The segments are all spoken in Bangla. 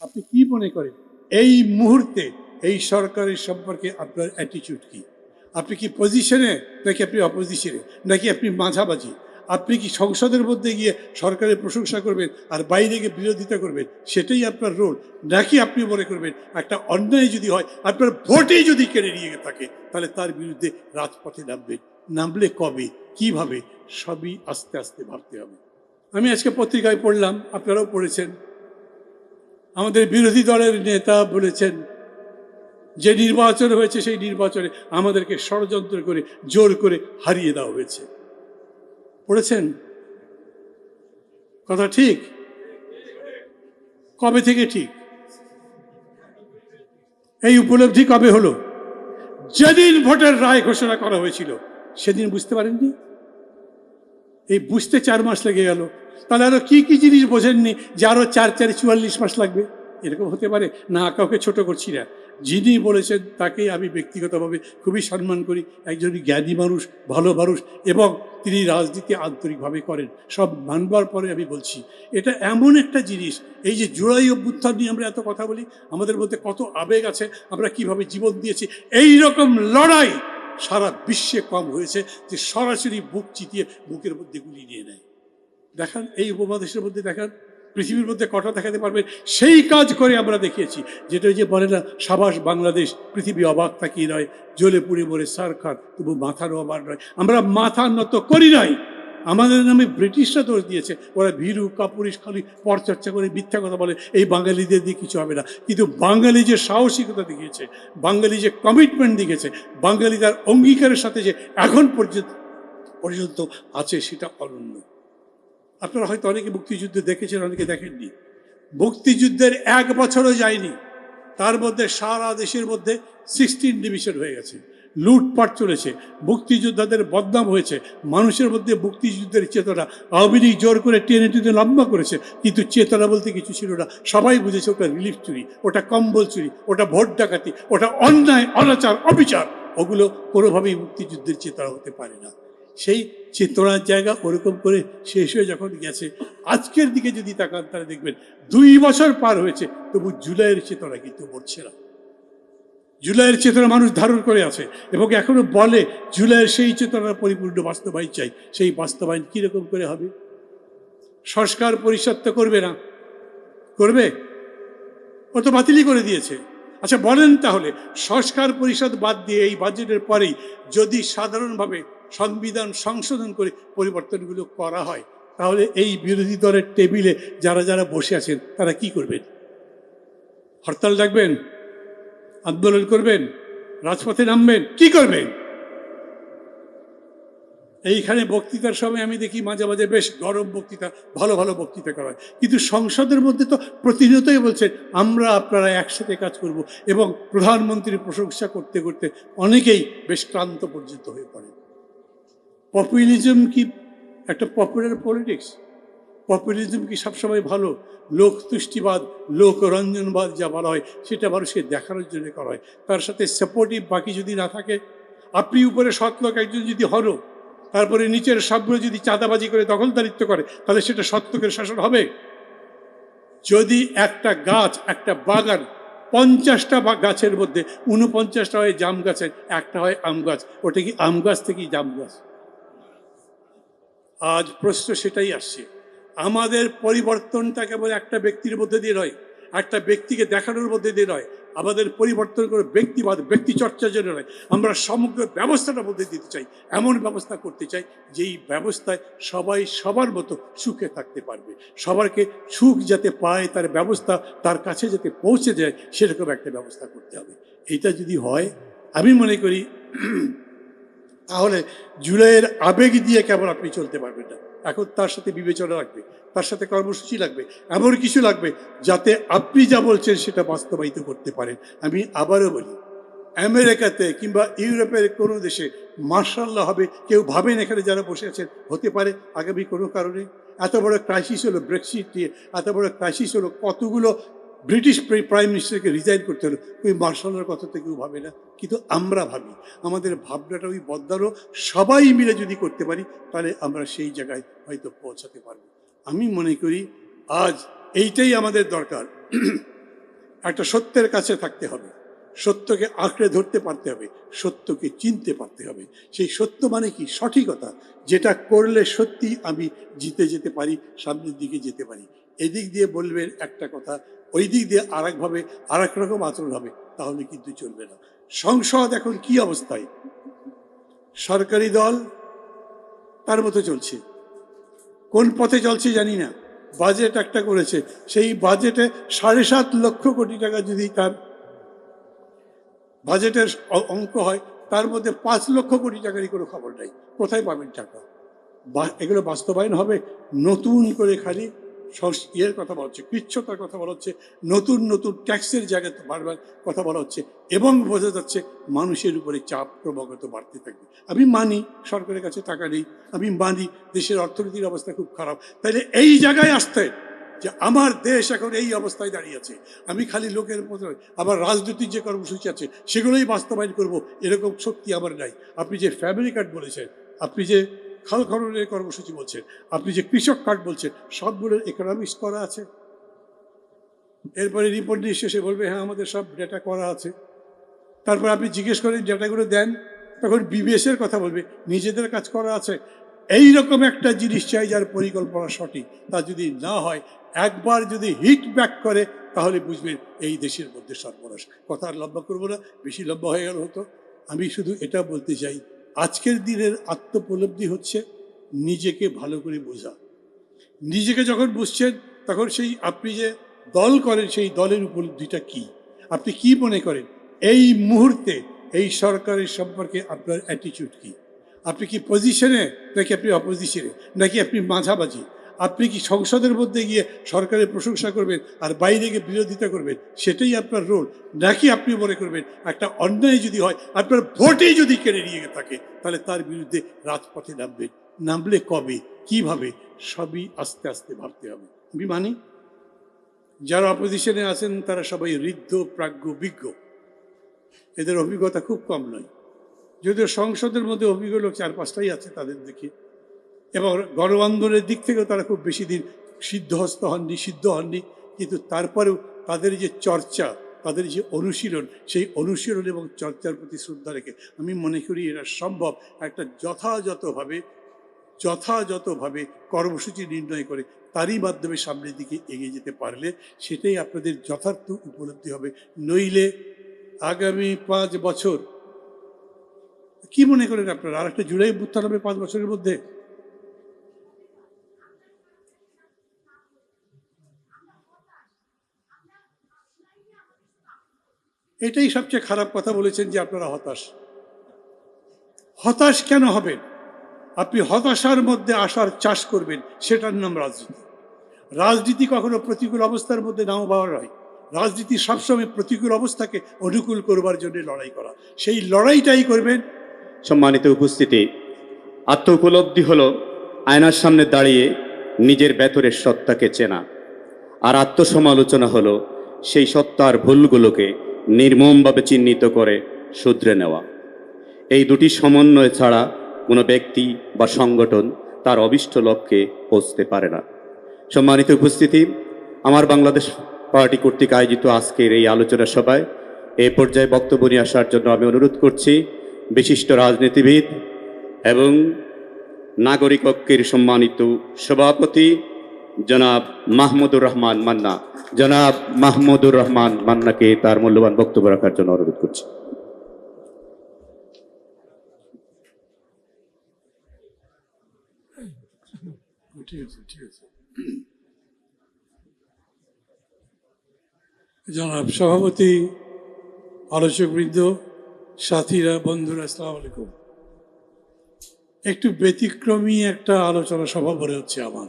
আপনি কি মনে করেন এই মুহূর্তে এই সরকারের সম্পর্কে আপনার অ্যাটিটিউড কি? আপনি কি পজিশনে, নাকি আপনি অপোজিশনে, নাকি আপনি মাঝামাঝি? আপনি কি সংসদের মধ্যে গিয়ে সরকারের প্রশংসা করবেন আর বাইরে গিয়ে বিরোধিতা করবেন, সেটাই আপনার রোল? নাকি আপনি মনে করবেন একটা অন্যায় যদি হয়, আপনার ভোটেই যদি কেড়ে নিয়ে থাকে, তাহলে তার বিরুদ্ধে রাজপথে নামবেন? নামলে কবে, কিভাবে, সবই আস্তে আস্তে ভাবতে হবে। আমি আজকে পত্রিকায় পড়লাম, আপনারাও পড়েছেন, আমাদের বিরোধী দলের নেতা বলেছেন যে নির্বাচন হয়েছে সেই নির্বাচনে আমাদেরকে ষড়যন্ত্র করে জোর করে হারিয়ে দেওয়া হয়েছে। পড়েছেন? কথা ঠিক? কবে থেকে ঠিক? এই উপলব্ধি কবে হলো? যেদিন ভোটের রায় ঘোষণা করা হয়েছিল সেদিন বুঝতে পারেননি? এই বুঝতে 4 মাস লেগে গেল। তাহলে আরো কি কি জিনিস বোঝেননি যে আরো 44 মাস লাগবে? এরকম হতে পারে না? কাউকে ছোট করছি না, যিনি বলেছেন তাকে আমি ব্যক্তিগতভাবে খুবই সম্মান করি। একজন জ্ঞানী মানুষ, ভালো মানুষ, এবং তিনি রাজনীতি আন্তরিকভাবে করেন। সব মানবার পরে আমি বলছি, এটা এমন একটা জিনিস, এই যে জুলাই অভ্যুত্থান নিয়ে আমরা এত কথা বলি, আমাদের মধ্যে কত আবেগ আছে, আমরা কিভাবে জীবন দিয়েছি, এই রকম লড়াই সারা বিশ্বে কম হয়েছে যে সরাসরি বুক চিতিয়ে বুকের মধ্যে গুলি নিয়ে নেয়। দেখান এই উপমহাদেশের মধ্যে, দেখান পৃথিবীর মধ্যে কটা দেখাতে পারবেন সেই কাজ করে আমরা দেখিয়েছি। যেটা যে বলে না, সাবাস বাংলাদেশ, পৃথিবী অবাক তাকিয়ে নয়, জ্বলে পুড়ে মরে সারখার, তবু মাথার অবাক নয়। আমরা মাথা নত করি নাই। আমাদের নামে ব্রিটিশরা দোষ দিয়েছে, ওরা ভীরু কাপুরিশ, খালি পরচর্চা করে মিথ্যা কথা বলে, এই বাঙালিদের দিয়ে কিছু হবে না। কিন্তু বাঙালি যে সাহসিকতা দেখিয়েছে, বাঙালি যে কমিটমেন্ট দেখিয়েছে, বাঙালি তার অঙ্গীকারের সাথে যে এখন পর্যন্ত আছে, সেটা অনন্য। আপনারা হয়তো অনেকে মুক্তিযুদ্ধ দেখেছেন, অনেকে দেখেননি। মুক্তিযুদ্ধের 1 বছরও যায়নি, তার মধ্যে সারা দেশের মধ্যে 16 ডিভিশন হয়ে গেছে, লুটপাট চলেছে, মুক্তিযোদ্ধাদের বদনাম হয়েছে, মানুষের মধ্যে মুক্তিযুদ্ধের চেতনা, আওয়ামী লীগ জোর করে টেনে টেনে লম্বা করেছে, কিন্তু চেতনা বলতে কিছু ছিল না। সবাই বুঝেছে ওটা রিলিফ চুরি, ওটা কম্বল চুরি, ওটা ভোট ডাকাতি, ওটা অন্যায়, অনাচার, অবিচার। ওগুলো কোনোভাবেই মুক্তিযুদ্ধের চেতনা হতে পারে না। সেই চেতনার জায়গা ওরকম করে শেষ হয়ে যখন গেছে, আজকের দিকে যদি তাকান তাহলে দেখবেন 2 বছর পার হয়েছে, তবু জুলাইয়ের চেতনা কিন্তু মরছে না। জুলাইয়ের চেতনা মানুষ ধারণ করে আছে এবং এখনো বলে জুলাইয়ের সেই চেতনার পরিপূর্ণ বাস্তবায়ন চাই। সেই বাস্তবায়ন কিরকম করে হবে? সংস্কার পরিষদ তো করবে না। করবে? ও তো বাতিলই করে দিয়েছে। আচ্ছা বলেন তাহলে, সংস্কার পরিষদ বাদ দিয়ে এই বাজেটের পরেই যদি সাধারণভাবে সংবিধান সংশোধন করে পরিবর্তনগুলো করা হয়, তাহলে এই বিরোধী দলের টেবিলে যারা যারা বসে আছেন তারা কি করবেন? হরতাল ডাকবেন? আন্দোলন করবেন? রাজপথে নামবেন? কি করবেন? এইখানে বক্তৃতার সময় আমি দেখি মাঝে মাঝে বেশ গরম বক্তৃতা, ভালো ভালো বক্তৃতা করা হয়, কিন্তু সংসদের মধ্যে তো প্রতিনিয়তই বলছেন আমরা আপনারা একসাথে কাজ করব, এবং প্রধানমন্ত্রীর প্রশংসা করতে করতে অনেকেই বেশ ক্লান্ত পর্যন্ত হয়ে পড়ে। পপুলিজম কি একটা পপুলার পলিটিক্স? পপুলিজম কি সবসময় ভালো? লোক তুষ্টিবাদ, লোকরঞ্জনবাদ যা বলা হয়, সেটা মানুষকে দেখানোর জন্য করা হয়। তার সাথে সাপোর্টিভ বাকি যদি না থাকে, আপনি উপরে সৎ লোক একজন যদি হলো, তারপরে নিচের সবগুলো যদি চাঁদাবাজি করে দখলদারিত্ব করে, তাহলে সেটা সৎ লোকের শাসন হবে? যদি একটা গাছ, একটা বাগান, 50টা গাছের মধ্যে 49টা হয় জাম গাছের, একটা হয় আম গাছ, ওটা কি আম গাছ থেকেই জাম গাছ? আজ প্রশ্ন সেটাই আসছে। আমাদের পরিবর্তনটা কেবল একটা ব্যক্তির মধ্যে দিয়ে নয়, একটা ব্যক্তিকে দেখানোর মধ্যে দিয়ে নয়, আমাদের পরিবর্তন করে ব্যক্তিবাদ, ব্যক্তি চর্চার জন্য নয়, আমরা সমগ্র ব্যবস্থাটার মধ্যে দিতে চাই। এমন ব্যবস্থা করতে চাই যেই ব্যবস্থায় সবাই সবার মতো সুখে থাকতে পারবে, সবারকে সুখ যাতে পায়, তার ব্যবস্থা তার কাছে যাতে পৌঁছে যায়, সেরকম একটা ব্যবস্থা করতে হবে। এইটা যদি হয়, আমি মনে করি তাহলে জুলাইয়ের আবেগ দিয়ে কেবল আপনি চলতে পারবেন না। এখন তার সাথে বিবেচনা লাগবে, তার সাথে কর্মসূচি লাগবে, এমন কিছু লাগবে যাতে আপনি যা বলছেন সেটা বাস্তবায়িত করতে পারেন। আমি আবারও বলি, আমেরিকাতে কিংবা ইউরোপের কোনো দেশে মার্শাল্লাহ হবে কেউ ভাবেন? এখানে যারা বসে আছেন হতে পারে আগামী কোনো কারণে? এত বড় ক্রাইসিস হলো ব্রেক্সিট নিয়ে, এত বড় ক্রাইসিস হলো, কতগুলো ব্রিটিশ প্রাইম মিনিস্টারকে রিজাইন করতে হলো, ওই মার্শালের কথা তো কেউ ভাবে না, কিন্তু আমরা ভাবি। আমাদের ভাবনাটা ওই বদলানো সবাই মিলে যদি করতে পারি, তাহলে আমরা সেই জায়গায় হয়তো পৌঁছাতে পারবো। আমি মনে করি আজ এইটাই আমাদের দরকার। একটা সত্যের কাছে থাকতে হবে, সত্যকে আঁকড়ে ধরতে পারতে হবে, সত্যকে চিনতে পারতে হবে। সেই সত্য মানে কি? সঠিকতা, যেটা করলে সত্যি আমি জিতে যেতে পারি, সামনের দিকে যেতে পারি। এদিক দিয়ে বলবেন একটা কথা, ওই দিক দিয়ে আরেকভাবে আরেক রকম আচরণ হবে, তাহলে কিন্তু চলবে না। সংসদ এখন কি অবস্থায়? সরকারি দল তার মতো চলছে, কোন পথে চলছে জানি না। বাজেট একটা করেছে, সেই বাজেটে 7.5 লক্ষ কোটি টাকা যদি তার বাজেটের অঙ্ক হয়, তার মধ্যে 5 লক্ষ কোটি টাকারই কোনো খবর নাই। কোথায় পাবেন টাকা? এগুলো বাস্তবায়ন হবে? নতুন করে খালি ইয়ের কথা বলা হচ্ছে, কৃচ্ছতার কথা বলা হচ্ছে, নতুন নতুন ট্যাক্সের জায়গায় বারবার কথা বলা হচ্ছে, এবং বোঝা যাচ্ছে মানুষের উপরে চাপ ক্রমাগত বাড়তে থাকবে। আমি মানি সরকারের কাছে টাকা নেই, আমি মানি দেশের অর্থনীতির অবস্থা খুব খারাপ, তাইলে এই জায়গায় আসতে যে আমার দেশ এখন এই অবস্থায় দাঁড়িয়ে আছে, আমি খালি লোকের মতো আবার রাজনৈতিক যে কর্মসূচি আছে সেগুলোই বাস্তবায়ন করব, এরকম শক্তি আমার নাই। আপনি যে ফ্যামিলি কার্ড বলেছেন, আপনি যে খাল খননের কর্মসূচি বলছেন, আপনি যে কৃষক কার্ড বলছেন, সবগুলোর ইকোনমিক্স করা আছে। এরপরে রিপোর্ট নিয়ে শেষে বলবে হ্যাঁ আমাদের সব ডেটা করা আছে। তারপর আপনি জিজ্ঞেস করেন ডেটাগুলো দেন, তখন বিবিএসের কথা বলবে নিজেদের কাজ করা আছে। এই রকম একটা জিনিস চাই যার পরিকল্পনা সঠিক। তা যদি না হয়, একবার যদি হিট ব্যাক করে, তাহলে বুঝবেন এই দেশের মধ্যে সর্বনাশ। কথা আর লম্বা করবো না, বেশি লম্বা হয়ে গেল হতো। আমি শুধু এটা বলতে চাই, আজকের দিনের আত্মোপলব্ধি হচ্ছে নিজেকে ভালো করে বোঝা। নিজেকে যখন বুঝছেন, তখন সেই আপনি যে দল করেন সেই দলের উপলব্ধিটা কি, আপনি কি মনে করেন এই মুহূর্তে এই সরকারের সম্পর্কে আপনার অ্যাটিটিউড কি? আপনি কি পজিশনে, নাকি আপনি অপোজিশনে, নাকি আপনি মাঝামাঝি? আপনি কি সংসদের মধ্যে গিয়ে সরকারের প্রশংসা করবেন আর বাইরে গিয়ে বিরোধিতা করবেন, সেটাই আপনার রোল? নাকি আপনি মনে করবেন একটা অন্যায় যদি হয়, আপনার ভোটেই যদি কেড়ে নিয়ে থাকে, তাহলে তার বিরুদ্ধে রাজপথে নামবেন? নামলে কবে, কিভাবে, সবই আস্তে আস্তে ভাবতে হবে। আমি মানি যারা অপোজিশনে আছেন তারা সবাই ঋদ্ধ, প্রাজ্ঞ, বিজ্ঞ, এদের অভিজ্ঞতা খুব কম নয়। যদিও সংসদের মধ্যে অভিজ্ঞ লোক 4-5টাই আছে তাদের দেখি, এবং গণ আন্দোলনের দিক থেকেও তারা খুব বেশি দিন সিদ্ধহস্ত হননি, সিদ্ধ হননি, কিন্তু তারপরেও তাদের যে চর্চা, তাদের যে অনুশীলন, সেই অনুশীলন এবং চর্চার প্রতি শ্রদ্ধা রেখে আমি মনে করি এটা সম্ভব। একটা যথাযথভাবে কর্মসূচি নির্ণয় করে তারই মাধ্যমে সামনের দিকে এগিয়ে যেতে পারলে সেটাই আপনাদের যথার্থ উপলব্ধি হবে। নইলে আগামী 5 বছর কি মনে করেন আপনারা? আর একটা জুলাই অভ্যুত্থান হবে 5 বছরের মধ্যে? এটাই সবচেয়ে খারাপ কথা বলেছেন যে আপনারা হতাশ। হতাশ কেন হবেন? আপনি হতাশার মধ্যে আসার চাষ করবেন, সেটার নাম রাজনীতি। রাজনীতি কখনো প্রতিকূল অবস্থার মধ্যে নাও পাওয়ার হয়। রাজনীতি সবসময় প্রতিকূল অবস্থাকে অনুকূল করবার জন্য লড়াই করা, সেই লড়াইটাই করবেন। সম্মানিত উপস্থিতি, আত্ম উপলব্ধি হলো আয়নার সামনে দাঁড়িয়ে নিজের ভেতরের সত্তাকে চেনা, আর আত্মসমালোচনা হলো সেই সত্তার ভুলগুলোকে নির্মমভাবে চিহ্নিত করে শুধরে নেওয়া। এই দুটি সমন্বয় ছাড়া কোনো ব্যক্তি বা সংগঠন তার অভীষ্ট লক্ষ্যে পৌঁছতে পারে না। সম্মানিত উপস্থিতি, আমার বাংলাদেশ পার্টি কর্তৃক আয়োজিত আজকের এই আলোচনা সভায় এই পর্যায়ে বক্তব্য নিয়ে আসার জন্য আমি অনুরোধ করছি বিশিষ্ট রাজনীতিবিদ এবং নাগরিক ঐক্যের সম্মানিত সভাপতি জনাব মাহমুদুর রহমান মান্না। জনাব মাহমুদুর রহমান মান্নাকে তার মূল্যবান বক্তব্য রাখার জন্য অনুরোধ করছি। জনাব সভাপতি, আলোচকবৃন্দ, সাথীরা, বন্ধুরা, আসসালামু আলাইকুম। একটু ব্যতিক্রমী একটা আলোচনা সভা মনে হচ্ছে আমার।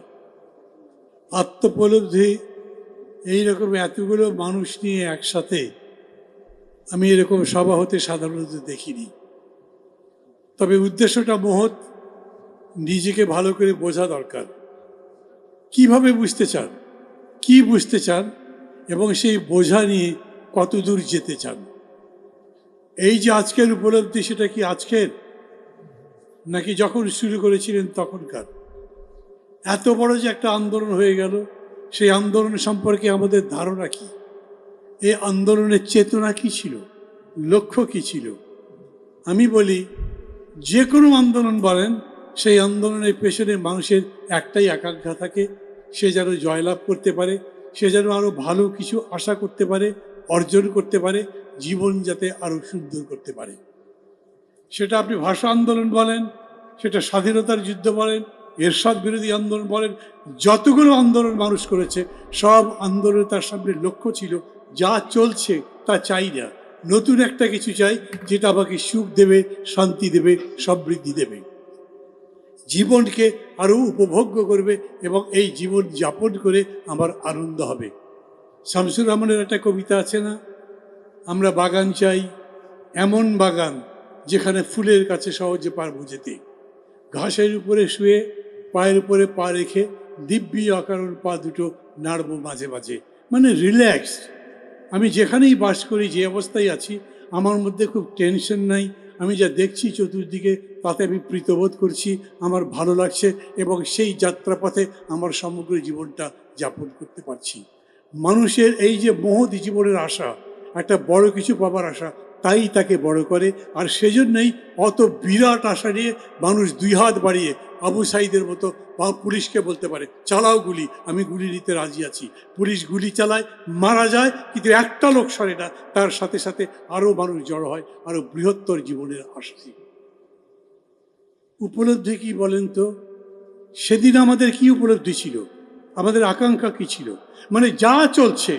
আত্মোপলব্ধি, এইরকম এতগুলো মানুষ নিয়ে একসাথে আমি এরকম সভা হতে সাধারণত দেখিনি। তবে উদ্দেশ্যটা মহৎ, নিজেকে ভালো করে বোঝা দরকার। কিভাবে বুঝতে চান, কি বুঝতে চান, এবং সেই বোঝা নিয়ে কত দূর যেতে চান। এই যে আজকের উপলব্ধি, সেটা কি আজকের, নাকি যখন শুরু করেছিলেন তখনকার? এত বড় যে একটা আন্দোলন হয়ে গেল, সেই আন্দোলন সম্পর্কে আমাদের ধারণা কি? এই আন্দোলনের চেতনা কি ছিল, লক্ষ্য কি ছিল? আমি বলি, যে কোনো আন্দোলন বলেন, সেই আন্দোলনের পেছনে মানুষের একটাই আকাঙ্ক্ষা থাকে, সে যেন জয়লাভ করতে পারে, সে যেন আরও ভালো কিছু আশা করতে পারে, অর্জন করতে পারে, জীবন যাতে আরও সুন্দর করতে পারে। সেটা আপনি ভাষা আন্দোলন বলেন, সেটা স্বাধীনতার যুদ্ধ বলেন, এরশাদ বিরোধী আন্দোলন বলেন, যতগুলো আন্দোলন মানুষ করেছে সব আন্দোলনে তার সামনে লক্ষ্য ছিল, যা চলছে তা চাই না, নতুন একটা কিছু চাই যেটা আমাকে সুখ দেবে, শান্তি দেবে, সমৃদ্ধি দেবে, জীবনকে আরও উপভোগ্য করবে এবং এই জীবন যাপন করে আমার আনন্দ হবে। শামসুর রহমানের একটা কবিতা আছে না, আমরা বাগান চাই, এমন বাগান যেখানে ফুলের কাছে সহজে পারবো যেতে, ঘাসের উপরে শুয়ে পায়ের উপরে পা রেখে দিব্যি অকারণ পা দুটো নাড়বো মাঝে মাঝে, মানে রিল্যাক্সড। আমি যেখানেই বাস করি, যে অবস্থায় আছি, আমার মধ্যে খুব টেনশন নাই, আমি যা দেখছি চতুর্দিকে তাতে আমি প্রীতবোধ করছি, আমার ভালো লাগছে এবং সেই যাত্রাপথে আমার সমগ্র জীবনটা যাপন করতে পারছি। মানুষের এই যে মহৎ জীবনের আশা, একটা বড় কিছু পাবার আশা, তাই তাকে বড় করে। আর সেজন্যই অত বিরাট আশা নিয়ে মানুষ দুই হাত বাড়িয়ে আবু সাইদের মতো বা পুলিশকে বলতে পারে, চালাও গুলি, আমি গুলি নিতে রাজি আছি। পুলিশ গুলি চালায়, মারা যায়, কিন্তু একটা লোক সরে না, তার সাথে সাথে আরও মানুষ জড়ো হয়, আরও বৃহত্তর জীবনের আশা। উপলব্ধি কি বলেন তো? সেদিন আমাদের কি উপলব্ধি ছিল, আমাদের আকাঙ্ক্ষা কি ছিল? মানে যা চলছে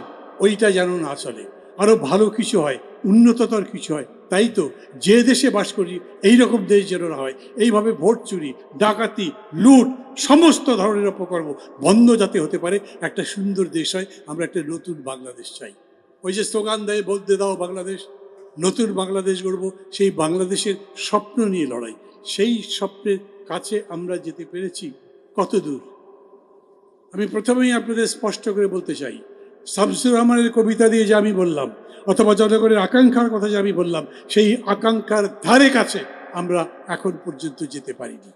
ওইটা যেন না চলে, আরও ভালো কিছু হয়, উন্নততর কিছু হয়। তাই তো যে দেশে বাস করি এই রকম দেশ যেন না হয়, এইভাবে ভোট চুরি, ডাকাতি, লুট, সমস্ত ধরনের অপকর্ম বন্ধ যাতে হতে পারে, একটা সুন্দর দেশ হয়, আমরা একটা নতুন বাংলাদেশ চাই। ওই যে স্লোগান দেয়, বলতে দাও বাংলাদেশ, নতুন বাংলাদেশ গড়ব, সেই বাংলাদেশের স্বপ্ন নিয়ে লড়াই। সেই স্বপ্নের কাছে আমরা যেতে পেরেছি কত দূর? আমি প্রথমেই আপনাদের স্পষ্ট করে বলতে চাই, শামসুর রহমানের কবিতা দিয়ে যে আমি বললাম, অথবা জনগণের আকাঙ্ক্ষার কথা যে আমি বললাম, সেই আকাঙ্ক্ষার ধারে কাছে আমরা এখন পর্যন্ত যেতে পারিনি।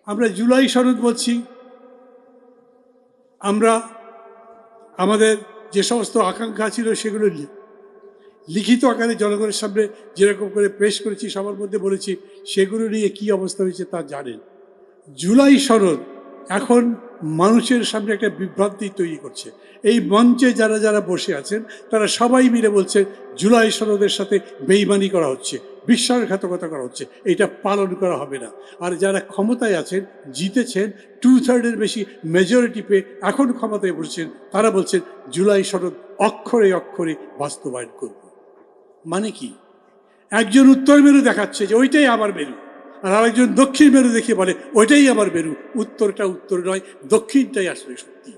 আমরা জুলাই সনদ বলছি, আমরা আমাদের যে সমস্ত আকাঙ্ক্ষা ছিল সেগুলো লিখিত আকারে জনগণের সামনে যেরকম করে পেশ করেছি, সবার মধ্যে বলেছি, সেগুলো নিয়ে কি অবস্থা হয়েছে তা জানেন। জুলাই সনদ এখন মানুষের সামনে একটা বিভ্রান্তি তৈরি করছে। এই মঞ্চে যারা যারা বসে আছেন তারা সবাই মিলে বলছে জুলাই সনদের সাথে বেইমানি করা হচ্ছে, বিশ্বাসঘাতকতা করা হচ্ছে, এটা পালন করা হবে না। আর যারা ক্ষমতায় আছেন, জিতেছেন, 2/3 বেশি মেজরিটি পেয়ে এখন ক্ষমতায় বসছেন, তারা বলছেন জুলাই সনদ অক্ষরে অক্ষরে বাস্তবায়ন করব। মানে কি? একজন উত্তর মেরু দেখাচ্ছে যে ওইটাই আবার মেরু, আর আরেকজন দক্ষিণ মেরু দেখে বলে ওইটাই আবার মেরু। উত্তরটা উত্তর নয়, দক্ষিণটাই আসলে সত্যি।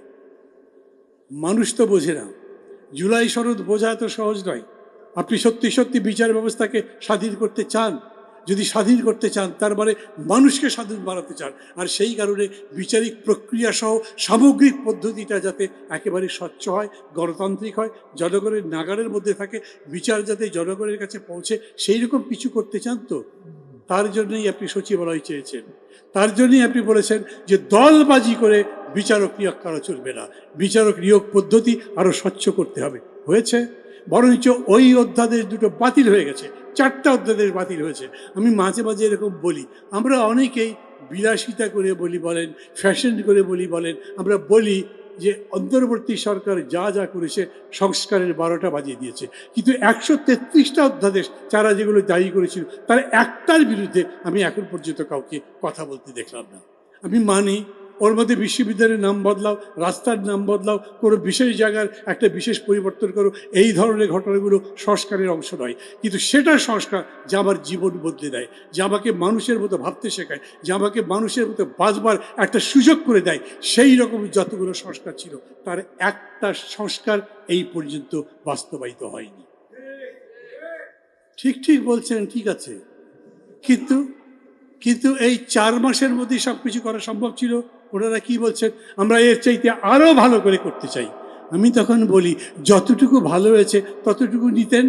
মানুষ তো বোঝে না। জুলাই সনদ বোঝা তো সহজ নয়। আপনি সত্যি সত্যি বিচার ব্যবস্থাকে স্বাধীন করতে চান, যদি স্বাধীন করতে চান তার মানে মানুষকে স্বাধীন বানাতে চান। আর সেই কারণে বিচারিক প্রক্রিয়া সহ সামগ্রিক পদ্ধতিটা যাতে একেবারে স্বচ্ছ হয়, গণতান্ত্রিক হয়, জনগণের নাগালের মধ্যে থাকে, বিচার যাতে জনগণের কাছে পৌঁছে, সেই রকম কিছু করতে চান। তো তার জন্যই আপনি সচিবালয় চেয়েছেন, তার জন্যই আপনি বলেছেন যে দলবাজি করে বিচারক নিয়োগ করা চলবে না, বিচারক নিয়োগ পদ্ধতি আরও স্বচ্ছ করতে হবে। হয়েছে? বরঞ্চ ওই অধ্যাদেশ দুটো বাতিল হয়ে গেছে, 4টা অধ্যাদেশ বাতিল হয়েছে। আমি মাঝে মাঝে এরকম বলি, আমরা অনেকেই বিলাসিতা করে বলি বলেন, ফ্যাশন করে বলি বলেন, আমরা বলি যে অন্তর্বর্তী সরকার যা যা করেছে সংস্কারের 12টা বাজিয়ে দিয়েছে, কিন্তু 133টা অধ্যাদেশ যারা যেগুলো জারি করেছিল তার একটার বিরুদ্ধে আমি এখন পর্যন্ত কাউকে কথা বলতে দেখলাম না। আমি মানি ওর মধ্যে বিশ্ববিদ্যালয়ের নাম বদলাও, রাস্তার নাম বদলাও, কোনো বিশেষ জায়গার একটা বিশেষ পরিবর্তন করো, এই ধরনের ঘটনাগুলো সংস্কারের অংশ নয়। কিন্তু সেটা সংস্কার যা আমার জীবন বদলে দেয়, যা আমাকে মানুষের মতো ভাবতে শেখায়, যা আমাকে মানুষের মতো বাঁচবার একটা সুযোগ করে দেয়, সেই রকম যতগুলো সংস্কার ছিল তার একটা সংস্কার এই পর্যন্ত বাস্তবায়িত হয়নি। ঠিক ঠিক বলছেন, ঠিক আছে, কিন্তু এই 4 মাসের মধ্যেই সব কিছু করা সম্ভব ছিল। ওনারা কি বলছেন? আমরা এর চাইতে আরও ভালো করে করতে চাই। আমি তখন বলি যতটুকু ভালো হয়েছে ততটুকু নিতেন,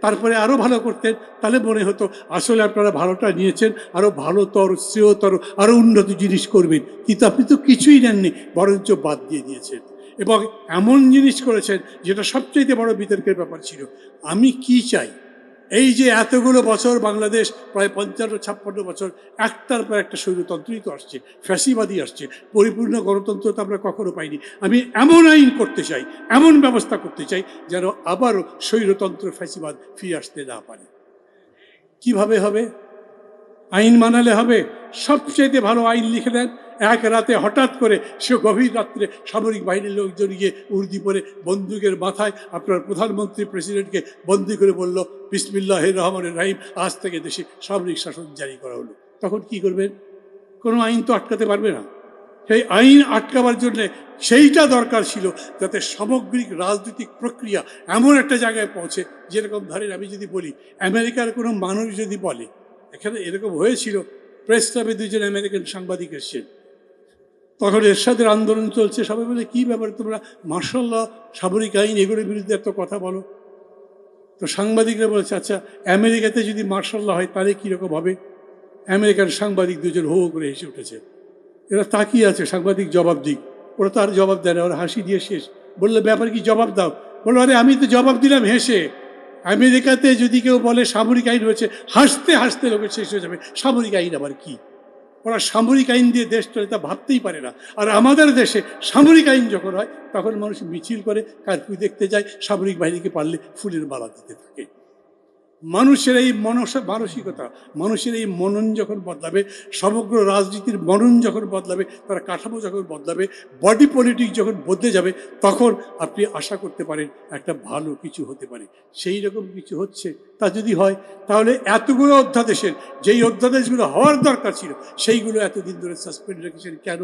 তারপরে আরও ভালো করতেন, তাহলে মনে হতো আসলে আপনারা ভালোটা নিয়েছেন, আরও ভালোতর, শ্রেয়তর, আরও উন্নত জিনিস করবেন। কিন্তু আপনি তো কিছুই নেননি, বরঞ্চ বাদ দিয়ে দিয়েছেন। এবং এমন জিনিস করেছেন যেটা সবচেয়ে বড় বিতর্কের ব্যাপার ছিল। আমি কি চাই, এই যে এতগুলো বছর বাংলাদেশ, প্রায় 55-56 বছর একটার পর একটা স্বৈরতন্ত্রই তো আসছে, ফ্যাসিবাদী আসছে, পরিপূর্ণ গণতন্ত্র তো আমরা কখনো পাইনি। আমি এমন আইন করতে চাই, এমন ব্যবস্থা করতে চাই যেন আবারও স্বৈরতন্ত্র ফ্যাসিবাদ ফিরে আসতে না পারে। কিভাবে হবে? আইন বানালে হবে? সবচেয়ে ভালো আইন লিখে দেন, এক রাতে হঠাৎ করে সে গভীর রাত্রে সামরিক বাহিনীর লোকজন গিয়ে উর্দি পরে বন্দুকের মাথায় আপনার প্রধানমন্ত্রী প্রেসিডেন্টকে বন্দি করে বলল, বিসমিল্লাহির রহমানির রহিম, আজ থেকে দেশে সামরিক শাসন জারি করা হলো। তখন কি করবেন? কোনো আইন তো আটকাতে পারবে না। সেই আইন আটকাবার জন্যে সেইটা দরকার ছিল যাতে সামগ্রিক রাজনৈতিক প্রক্রিয়া এমন একটা জায়গায় পৌঁছে, যেরকম ধরেন আমি যদি বলি, আমেরিকার কোনো মানুষ যদি বলে, এখানে এরকম হয়েছিল, প্রেস ক্লাবে দুজন আমেরিকান সাংবাদিক এসছেন, তখন এরশাদের আন্দোলন চলছে, সবাই বলে কী ব্যাপার তোমরা মার্শাল্লাহ সামরিক আইন এগুলোর বিরুদ্ধে এত কথা বলো। তো সাংবাদিকরা বলেছে, আচ্ছা আমেরিকাতে যদি মার্শাল্লাহ হয় তাহলে কীরকম হবে? আমেরিকান সাংবাদিক দুজন হো করে হেসে উঠেছে। এরা তাকিয়ে আছে, সাংবাদিক জবাব দিক, ওরা তো আর জবাব দেয় না, ওরা হাসি দিয়ে শেষ। বললো ব্যাপার কি, জবাব দাও। বললো আরে আমি তো জবাব দিলাম হেসে, আমেরিকাতে যদি কেউ বলে সামরিক আইন হয়েছে, হাসতে হাসতে লোকের শেষ হয়ে যাবে, সামরিক আইন আবার কি? ওরা সামরিক আইন দিয়ে দেশ চলে তা ভাবতেই পারে না। আর আমাদের দেশে সামরিক আইন যখন হয় তখন মানুষ মিছিল করে, কারফিউ দেখতে যায়, সামরিক বাহিনীকে পারলে ফুলের মালা দিতে থাকে। মানুষের এই মানসিকতা, মানুষের এই মনন যখন বদলাবে, সমগ্র রাজনীতির মনন যখন বদলাবে, তার কাঠামো যখন বদলাবে, বডি পলিটিক্স যখন বদলে যাবে, তখন আপনি আশা করতে পারেন একটা ভালো কিছু হতে পারে। সেই রকম কিছু হচ্ছে। তা যদি হয় তাহলে এতগুলো অধ্যাদেশের, যেই অধ্যাদেশগুলো হওয়ার দরকার ছিল সেইগুলো এতদিন ধরে সাসপেন্ড রেখেছেন কেন?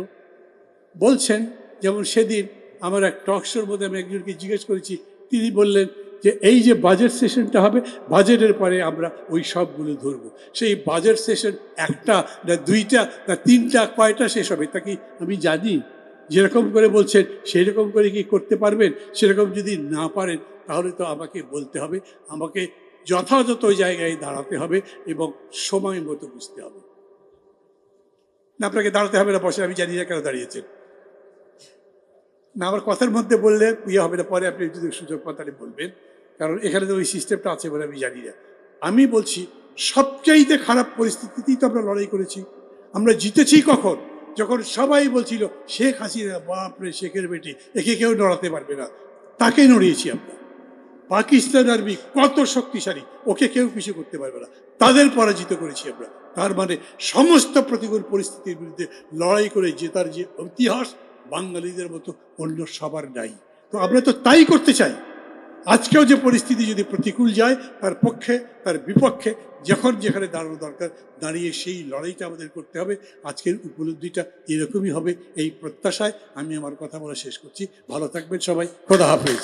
বলছেন, যেমন সেদিন আমার এক টক শোর মধ্যে আমি একজনকে জিজ্ঞেস করেছি, তিনি বললেন যে এই যে বাজেট সেশনটা হবে, বাজেটের পরে আমরা ওই সবগুলো ধরবো। সেই বাজেট সেশন একটা না দুইটা না তিনটা, কয়টা শেষ হবে তা কি আমি জানি? যেরকম করে বলছেন সেই রকম করে কি করতে পারবেন? সেরকম যদি না পারেন তাহলে তো আমাকে বলতে হবে, আমাকে যথাযথ জায়গায় দাঁড়াতে হবে এবং সময় মতো বুঝতে হবে। না আপনাকে দাঁড়াতে হবে না, বসে আমি জানি না কেন দাঁড়িয়েছেন। না আমার কথার মধ্যে বললে ইয়ে হবে না, পরে আপনি যদি সুযোগ পান তাহলে বলবেন, কারণ এখানে তো ওই সিস্টেমটা আছে বলে আমি জানি না। আমি বলছি সবচাইতে খারাপ পরিস্থিতিতেই তো আমরা লড়াই করেছি। আমরা জিতেছি কখন? যখন সবাই বলছিল শেখ হাসিনা বাপরে শেখের বেটি, একে কেউ নড়াতে পারবে না, তাকে নড়িয়েছি আমরা। পাকিস্তান আর্মি কত শক্তিশালী, ওকে কেউ কিছু করতে পারবে না, তাদের পরাজিত করেছি আমরা। তার মানে সমস্ত প্রতিকূল পরিস্থিতির বিরুদ্ধে লড়াই করে জেতার যে ইতিহাস বাঙালিদের মতো অন্য সবার নাই। তো আমরা তো তাই করতে চাই। আজকেও যে পরিস্থিতি যদি প্রতিকূল যায়, তার পক্ষে তার বিপক্ষে যখন যেখানে দাঁড়ানো দরকার দাঁড়িয়ে সেই লড়াইটা আমাদের করতে হবে। আজকের উপলব্ধিটা এরকমই হবে, এই প্রত্যাশায় আমি আমার কথা বলা শেষ করছি। ভালো থাকবেন সবাই, খোদা হাফেজ।